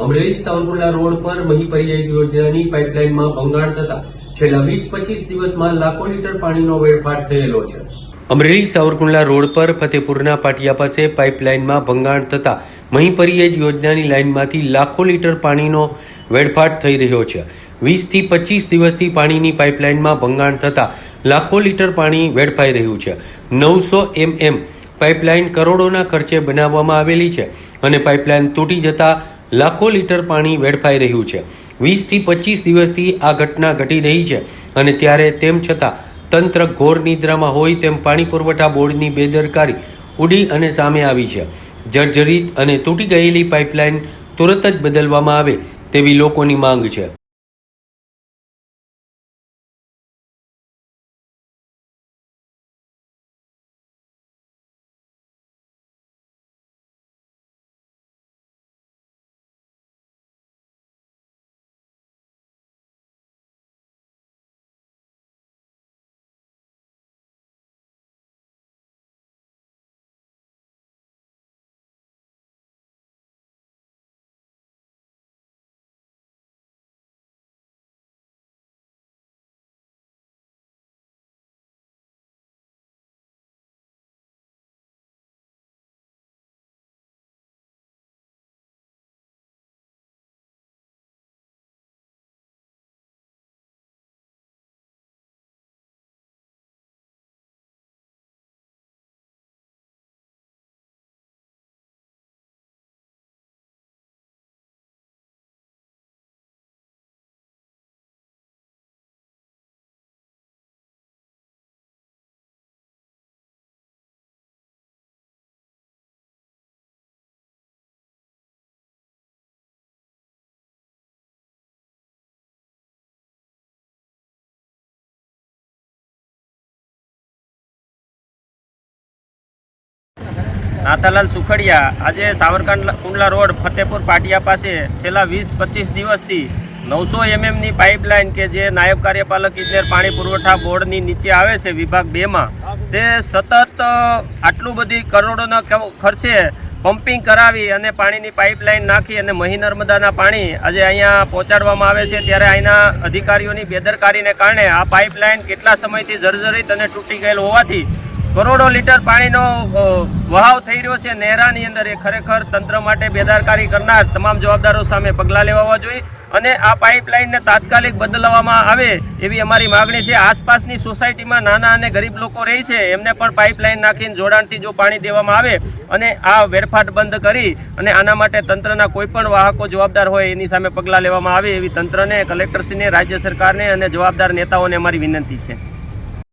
Amreli Savarkundla road પર મહી પરિયાય યોજનાની પાઇપલાઇનમાં ભંગાણ થતા છેલ્લા 20-25 દિવસમાં લાખો લીટર પાણીનો વેડફાટ થયેલો છે। અમરેલી સાવરકુંડલા રોડ પર ફતેપુરના પાટિયા પાસે પાઇપલાઇનમાં ભંગાણ થતા મહી પરિયાય યોજનાની લાઇનમાંથી લાખો લીટર પાણીનો વેડફાટ થઈ રહ્યો છે। 20 થી 25 દિવસથી પાણીની પાઇપલાઇનમાં ભંગાણ થતા લાખો લીટર પાણી વેડફાઈ રહ્યું છે। 900 mm પાઇપલાઇન કરોડોના ખર્ચે બનાવવામાં આવેલી છે અને પાઇપલાઇન તૂટી જતા લાખો લીટર પાણી વેડફાઈ રહ્યું છે। 20 થી 25 દિવસથી આ ઘટના ઘટી રહી છે અને ત્યારે તેમ છતાં તંત્ર ઘોર નિદ્રામાં હોય તેમ પાણી પુરવઠા બોર્ડની બેદરકારી ઉડી અને સામે આવી છે। જર્જરિત અને તૂટી ગયેલી પાઇપલાઇન તુરત જ બદલવામાં આવે તેવી લોકોની માંગ છે। નાથાલાલ સુખડિયા આજે સાવરકુંડલા રોડ ફતેપુર પાટિયા પાસે છેલ્લા 20-25 દિવસથી 900 mmની પાઇપલાઇન કે જે નાયબ કાર્યપાલક ઇજનેર પાણી પુરવઠા બોર્ડની નીચે આવે છે વિભાગ 2માં, તે સતત આટલું બધી કરોડોના ખર્ચે પમ્પિંગ કરાવી અને પાણીની પાઇપલાઇન નાખી અને મહી નર્મદાના પાણી આજે અહીંયા પહોંચાડવામાં આવે છે। ત્યારે અહીંના અધિકારીઓની બેદરકારીને કારણે આ પાઇપલાઇન કેટલા સમયથી જર્જરિત અને તૂટી ગયેલ હોવાથી કરોડો લીટર પાણીનો વહાવ થઈ રહ્યો છે નહેરાની અંદર। એ ખરેખર તંત્ર માટે બેદરકારી કરનાર તમામ જવાબદારો સામે પગલાં લેવા જોઈએ અને આ પાઇપલાઇનને તાત્કાલિક બદલવામાં આવે એવી અમારી માગણી છે। આસપાસની સોસાયટીમાં નાના અને ગરીબ લોકો રહે છે, એમને પણ પાઇપલાઇન નાખીને જોડાણથી જો પાણી દેવામાં આવે અને આ વેડફાટ બંધ કરી અને આના માટે તંત્રના કોઈ પણ વાહકો જવાબદાર હોય એની સામે પગલાં લેવામાં આવે એવી તંત્રને, કલેક્ટરશ્રીને, રાજ્ય સરકારને અને જવાબદાર નેતાઓને અમારી વિનંતી છે।